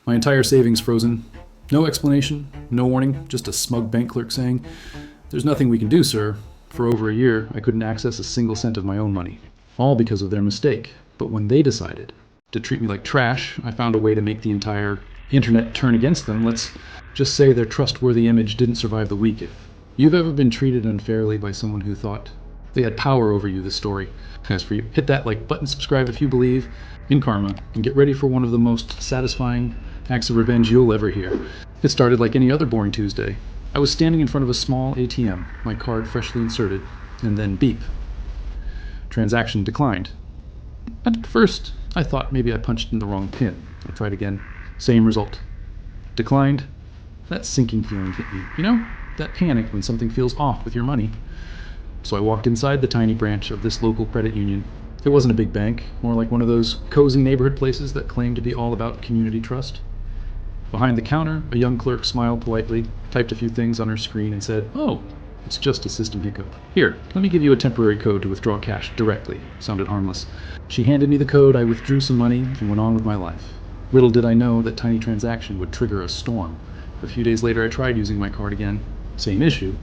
My entire savings frozen. No explanation, no warning, just a smug bank clerk saying, "There's nothing we can do, sir." For over a year, I couldn't access a single cent of my own money. All because of their mistake. But when they decided to treat me like trash, I found a way to make the entire internet turn against them. Let's just say their trustworthy image didn't survive the week. If you've ever been treated unfairly by someone who thought they had power over you, this story has for you. Hit that like button, subscribe if you believe in karma, and get ready for one of the most satisfying acts of revenge you'll ever hear. It started like any other boring Tuesday. I was standing in front of a small ATM, my card freshly inserted, and then beep. Transaction declined. At first, I thought maybe I punched in the wrong pin. I tried again. Same result. Declined. That sinking feeling hit me. You know, that panic when something feels off with your money. So I walked inside the tiny branch of this local credit union. It wasn't a big bank, more like one of those cozy neighborhood places that claim to be all about community trust. Behind the counter, a young clerk smiled politely, typed a few things on her screen, and said, "Oh, it's just a system hiccup. Here, let me give you a temporary code to withdraw cash directly." Sounded harmless. She handed me the code, I withdrew some money, and went on with my life. Little did I know that tiny transaction would trigger a storm. A few days later, I tried using my card again. Same issue.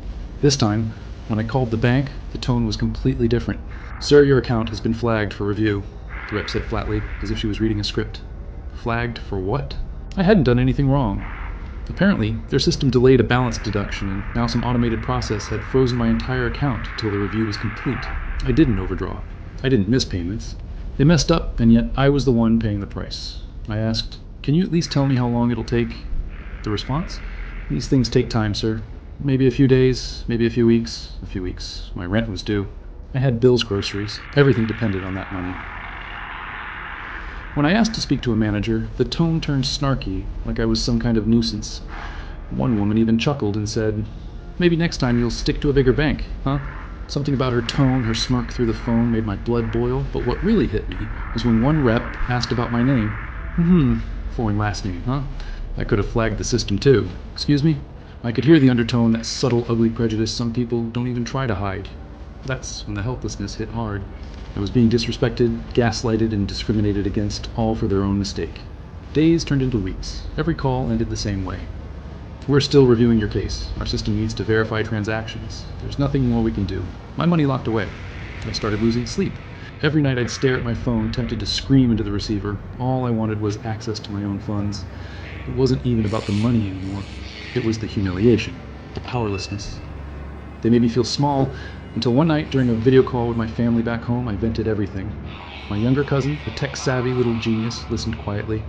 This time, when I called the bank, the tone was completely different. "Sir, your account has been flagged for review," the rep said flatly, as if she was reading a script. Flagged for what? I hadn't done anything wrong. Apparently, their system delayed a balance deduction, and now some automated process had frozen my entire account until the review was complete. I didn't overdraw. I didn't miss payments. They messed up, and yet I was the one paying the price. I asked, "Can you at least tell me how long it'll take?" The response? "These things take time, sir. Maybe a few days, maybe a few weeks." A few weeks. My rent was due. I had bills, groceries. Everything depended on that money. When I asked to speak to a manager, the tone turned snarky, like I was some kind of nuisance. One woman even chuckled and said, "Maybe next time you'll stick to a bigger bank, huh?" Something about her tone, her smirk through the phone made my blood boil, but what really hit me was when one rep asked about my name. Foreign last name, huh? I could have flagged the system too. "Excuse me?" I could hear the undertone, that subtle, ugly prejudice some people don't even try to hide. That's when the helplessness hit hard. I was being disrespected, gaslighted, and discriminated against, all for their own mistake. Days turned into weeks. Every call ended the same way. "We're still reviewing your case. Our system needs to verify transactions. There's nothing more we can do." My money locked away. I started losing sleep. Every night I'd stare at my phone, tempted to scream into the receiver. All I wanted was access to my own funds. It wasn't even about the money anymore. It was the humiliation, the powerlessness. They made me feel small, until one night during a video call with my family back home, I vented everything. My younger cousin, a tech-savvy little genius, listened quietly.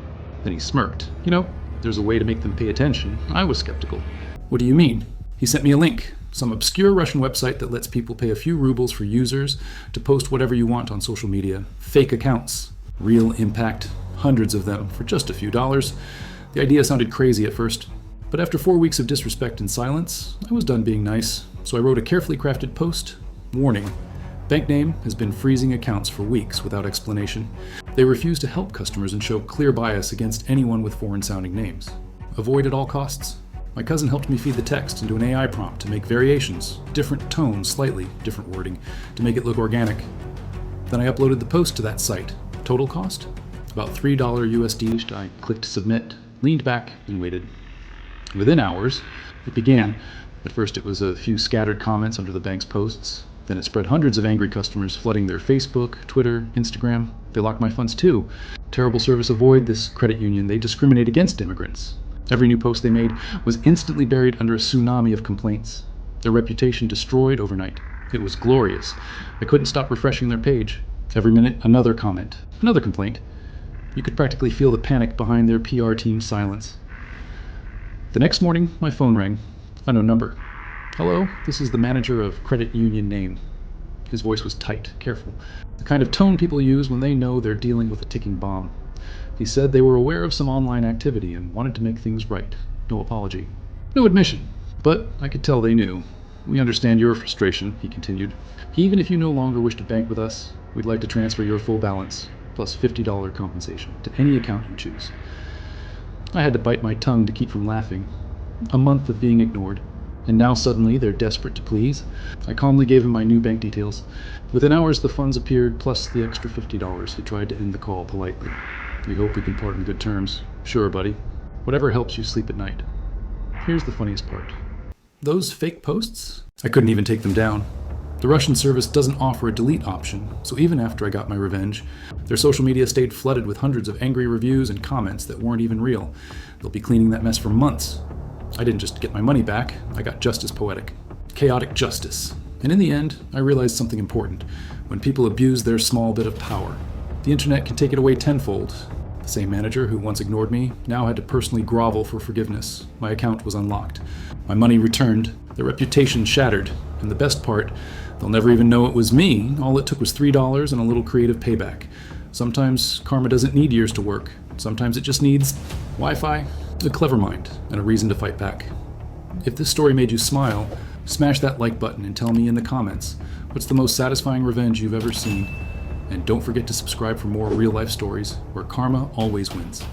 Then he smirked. "You know, there's a way to make them pay attention." I was skeptical. "What do you mean?" He sent me a link, some obscure Russian website that lets people pay a few rubles for users to post whatever you want on social media. Fake accounts. Real impact. Hundreds of them for just a few dollars. The idea sounded crazy at first, but after 4 weeks of disrespect and silence, I was done being nice. So I wrote a carefully crafted post. Warning. Bank name has been freezing accounts for weeks without explanation. They refuse to help customers and show clear bias against anyone with foreign-sounding names. Avoid at all costs. My cousin helped me feed the text into an AI prompt to make variations, different tones, slightly different wording, to make it look organic. Then I uploaded the post to that site. Total cost? About $3 USD. I clicked submit, leaned back, and waited. Within hours, it began. At first it was a few scattered comments under the bank's posts. Then it spread hundreds of angry customers flooding their Facebook, Twitter, Instagram. They locked my funds too. Terrible service. Avoid this credit union. They discriminate against immigrants. Every new post they made was instantly buried under a tsunami of complaints. Their reputation destroyed overnight. It was glorious. I couldn't stop refreshing their page. Every minute, another comment, another complaint. You could practically feel the panic behind their PR team's silence. The next morning, my phone rang. Unknown number. "Hello, this is the manager of credit union name." His voice was tight, careful, the kind of tone people use when they know they're dealing with a ticking bomb. He said they were aware of some online activity and wanted to make things right. No apology. No admission. But I could tell they knew. "We understand your frustration," he continued. "Even if you no longer wish to bank with us, we'd like to transfer your full balance, plus $50 compensation, to any account you choose." I had to bite my tongue to keep from laughing. A month of being ignored, and now suddenly they're desperate to please. I calmly gave him my new bank details. Within hours the funds appeared, plus the extra $50. He tried to end the call politely. "We hope we can part on good terms." "Sure, buddy." Whatever helps you sleep at night. Here's the funniest part. Those fake posts? I couldn't even take them down. The Russian service doesn't offer a delete option, so even after I got my revenge, their social media stayed flooded with hundreds of angry reviews and comments that weren't even real. They'll be cleaning that mess for months. I didn't just get my money back, I got just as poetic. Chaotic justice. And in the end, I realized something important. When people abuse their small bit of power, the internet can take it away tenfold. The same manager who once ignored me now had to personally grovel for forgiveness. My account was unlocked. My money returned, their reputation shattered, and the best part, they'll never even know it was me. All it took was $3 and a little creative payback. Sometimes karma doesn't need years to work. Sometimes it just needs Wi-Fi, a clever mind, and a reason to fight back. If this story made you smile, smash that like button and tell me in the comments what's the most satisfying revenge you've ever seen. And don't forget to subscribe for more real-life stories where karma always wins.